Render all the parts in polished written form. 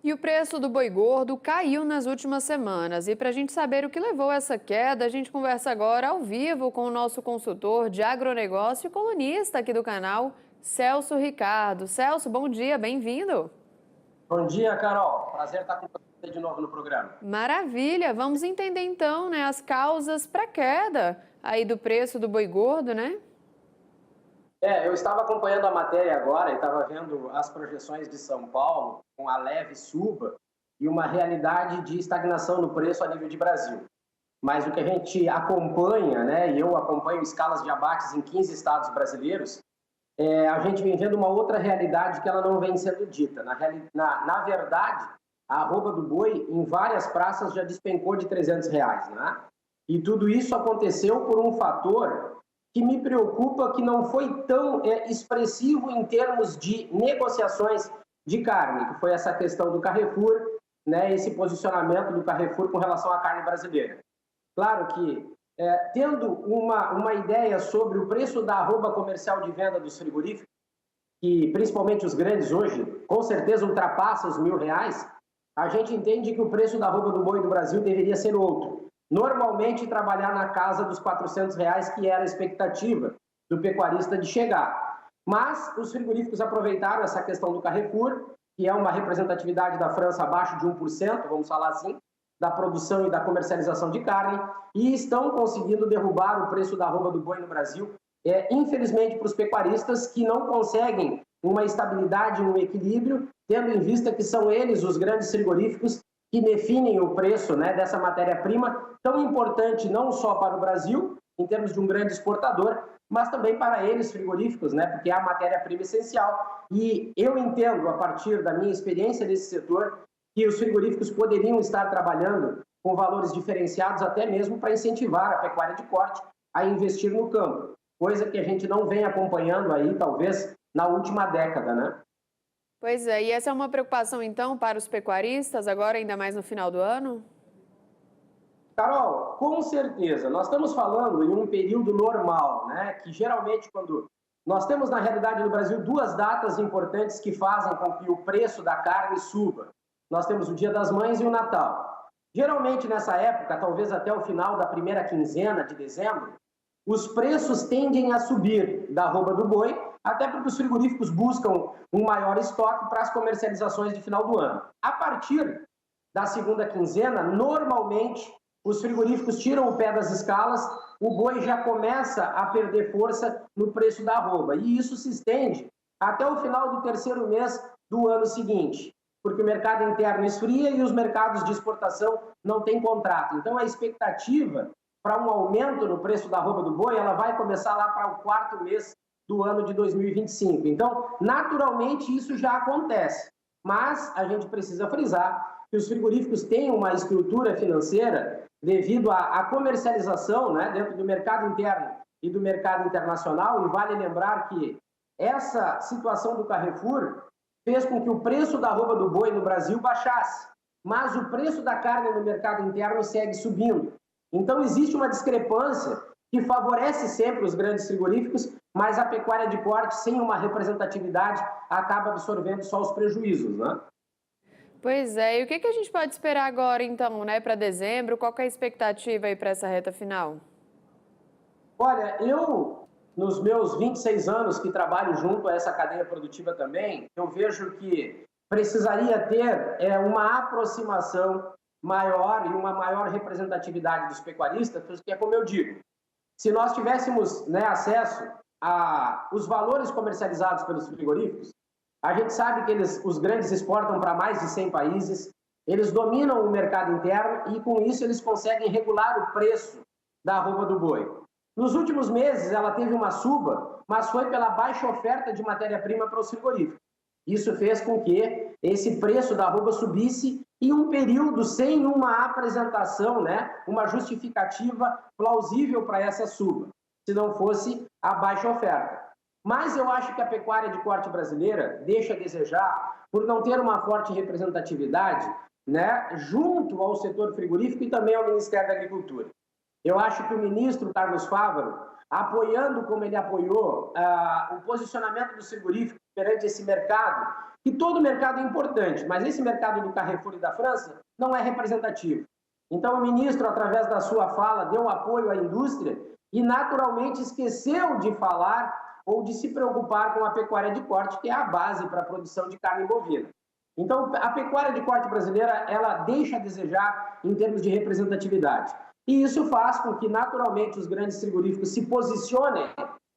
E o preço do boi gordo caiu nas últimas semanas. E para a gente saber o que levou a essa queda, a gente conversa agora ao vivo com o nosso consultor de agronegócio e colunista aqui do canal, Celso Ricardo. Celso, bom dia, bem-vindo. Bom dia, Carol. Prazer estar com você de novo no programa. Maravilha, vamos entender então, né, as causas para a queda aí do preço do boi gordo, né? Eu estava acompanhando a matéria agora e estava vendo as projeções de São Paulo com a leve suba e uma realidade de estagnação no preço a nível de Brasil. Mas o que a gente acompanha, né, e eu acompanho escalas de abates em 15 estados brasileiros, a gente vem vendo uma outra realidade que ela não vem sendo dita. Na verdade, a arroba do boi em várias praças já despencou de R$ 300, né? E tudo isso aconteceu por um fator que me preocupa, que não foi tão expressivo em termos de negociações de carne, que foi essa questão do Carrefour, né, esse posicionamento do Carrefour com relação à carne brasileira. Claro que, tendo uma ideia sobre o preço da arroba comercial de venda dos frigoríficos, que principalmente os grandes hoje, com certeza ultrapassa os R$ 1.000, a gente entende que o preço da arroba do boi do Brasil deveria ser outro. Normalmente trabalhar na casa dos R$ 400, que era a expectativa do pecuarista de chegar. Mas os frigoríficos aproveitaram essa questão do Carrefour, que é uma representatividade da França abaixo de 1%, vamos falar assim, da produção e da comercialização de carne, e estão conseguindo derrubar o preço da arroba do boi no Brasil, infelizmente para os pecuaristas que não conseguem uma estabilidade, um equilíbrio, tendo em vista que são eles, os grandes frigoríficos, que definem o preço, né, dessa matéria-prima, tão importante não só para o Brasil, em termos de um grande exportador, mas também para eles, frigoríficos, né, porque é a matéria-prima essencial. E eu entendo, a partir da minha experiência nesse setor, que os frigoríficos poderiam estar trabalhando com valores diferenciados, até mesmo para incentivar a pecuária de corte a investir no campo, coisa que a gente não vem acompanhando aí, talvez, na última década, né? Pois é, e essa é uma preocupação então para os pecuaristas, agora ainda mais no final do ano? Carol, com certeza. Nós estamos falando em um período normal, né? Que geralmente quando nós temos na realidade no Brasil duas datas importantes que fazem com que o preço da carne suba. Nós temos o Dia das Mães e o Natal. Geralmente nessa época, talvez até o final da primeira quinzena de dezembro, os preços tendem a subir da arroba do boi, até porque os frigoríficos buscam um maior estoque para as comercializações de final do ano. A partir da segunda quinzena, normalmente os frigoríficos tiram o pé das escalas, o boi já começa a perder força no preço da arroba. E isso se estende até o final do terceiro mês do ano seguinte, porque o mercado interno esfria e os mercados de exportação não têm contrato. Então a expectativa para um aumento no preço da arroba do boi, ela vai começar lá para o quarto mês do ano de 2025. Então, naturalmente, isso já acontece. Mas a gente precisa frisar que os frigoríficos têm uma estrutura financeira devido à comercialização, né, dentro do mercado interno e do mercado internacional, e vale lembrar que essa situação do Carrefour fez com que o preço da arroba do boi no Brasil baixasse, mas o preço da carne no mercado interno segue subindo. Então existe uma discrepância que favorece sempre os grandes frigoríficos, mas a pecuária de corte, sem uma representatividade, acaba absorvendo só os prejuízos, né? Pois é, e o que a gente pode esperar agora então, né, para dezembro? Qual que é a expectativa aí para essa reta final? Olha, eu, nos meus 26 anos que trabalho junto a essa cadeia produtiva também, eu vejo que precisaria ter uma aproximação maior e uma maior representatividade dos pecuaristas, porque é como eu digo, se nós tivéssemos, né, acesso aos valores comercializados pelos frigoríficos, a gente sabe que os grandes exportam para mais de 100 países, eles dominam o mercado interno e com isso eles conseguem regular o preço da arroba do boi. Nos últimos meses ela teve uma suba, mas foi pela baixa oferta de matéria-prima para os frigoríficos. Isso fez com que esse preço da arroba subisse em um período sem uma apresentação, né, uma justificativa plausível para essa suba, se não fosse a baixa oferta. Mas eu acho que a pecuária de corte brasileira deixa a desejar por não ter uma forte representatividade, né, junto ao setor frigorífico e também ao Ministério da Agricultura. Eu acho que o ministro Carlos Fávaro, apoiando como ele apoiou o posicionamento dos frigoríficos perante esse mercado, que todo mercado é importante, mas esse mercado do Carrefour e da França não é representativo. Então, o ministro, através da sua fala, deu apoio à indústria e, naturalmente, esqueceu de falar ou de se preocupar com a pecuária de corte, que é a base para a produção de carne bovina. Então, a pecuária de corte brasileira, ela deixa a desejar em termos de representatividade. E isso faz com que, naturalmente, os grandes frigoríficos se posicionem,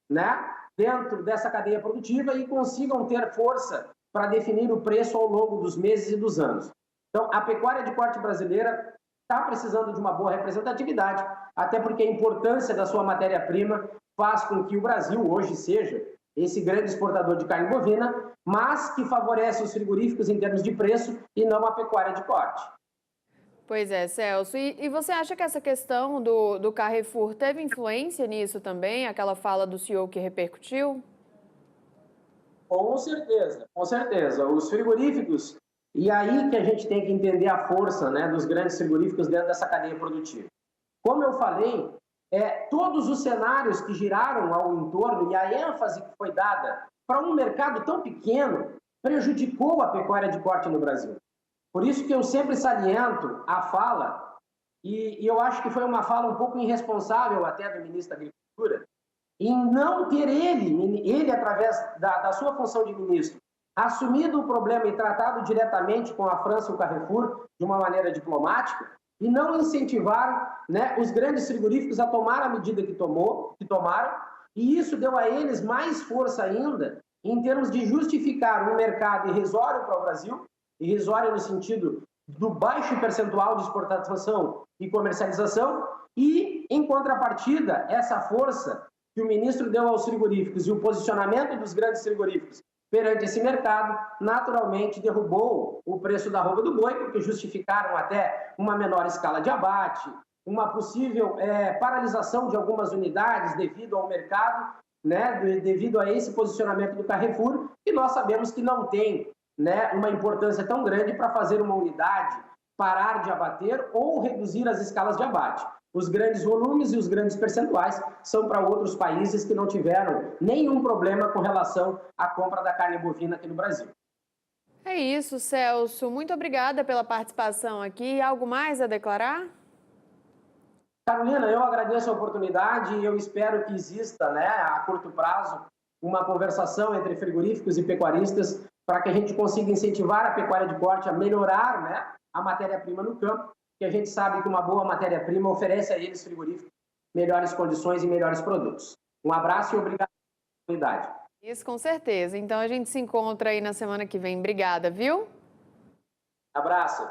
né, dentro dessa cadeia produtiva e consigam ter força para definir o preço ao longo dos meses e dos anos. Então, a pecuária de corte brasileira está precisando de uma boa representatividade, até porque a importância da sua matéria-prima faz com que o Brasil hoje seja esse grande exportador de carne bovina, mas que favorece os frigoríficos em termos de preço e não a pecuária de corte. Pois é, Celso. E você acha que essa questão do Carrefour teve influência nisso também? Aquela fala do CEO que repercutiu? Com certeza, com certeza. Os frigoríficos, e aí que a gente tem que entender a força, né, dos grandes frigoríficos dentro dessa cadeia produtiva. Como eu falei, todos os cenários que giraram ao entorno e a ênfase que foi dada para um mercado tão pequeno prejudicou a pecuária de corte no Brasil. Por isso que eu sempre saliento a fala, e eu acho que foi uma fala um pouco irresponsável até do ministro da Agricultura, em não ter ele através da sua função de ministro, assumido o problema e tratado diretamente com a França e o Carrefour de uma maneira diplomática, e não incentivar, né, os grandes frigoríficos a tomar a medida que tomaram, e isso deu a eles mais força ainda em termos de justificar um mercado irrisório para o Brasil, irrisório no sentido do baixo percentual de exportação e comercialização, e, em contrapartida, essa força que o ministro deu aos frigoríficos e o posicionamento dos grandes frigoríficos perante esse mercado, naturalmente derrubou o preço da arroba do boi, porque justificaram até uma menor escala de abate, uma possível paralisação de algumas unidades devido ao mercado, né, devido a esse posicionamento do Carrefour, que nós sabemos que não tem, né, uma importância tão grande para fazer uma unidade parar de abater ou reduzir as escalas de abate. Os grandes volumes e os grandes percentuais são para outros países que não tiveram nenhum problema com relação à compra da carne bovina aqui no Brasil. É isso, Celso. Muito obrigada pela participação aqui. Algo mais a declarar? Carolina, eu agradeço a oportunidade e eu espero que exista, né, a curto prazo, uma conversação entre frigoríficos e pecuaristas para que a gente consiga incentivar a pecuária de corte a melhorar, né, a matéria-prima no campo, que a gente sabe que uma boa matéria-prima oferece a eles, frigoríficos, melhores condições e melhores produtos. Um abraço e obrigado pela oportunidade. Isso, com certeza. Então a gente se encontra aí na semana que vem. Obrigada, viu? Abraço.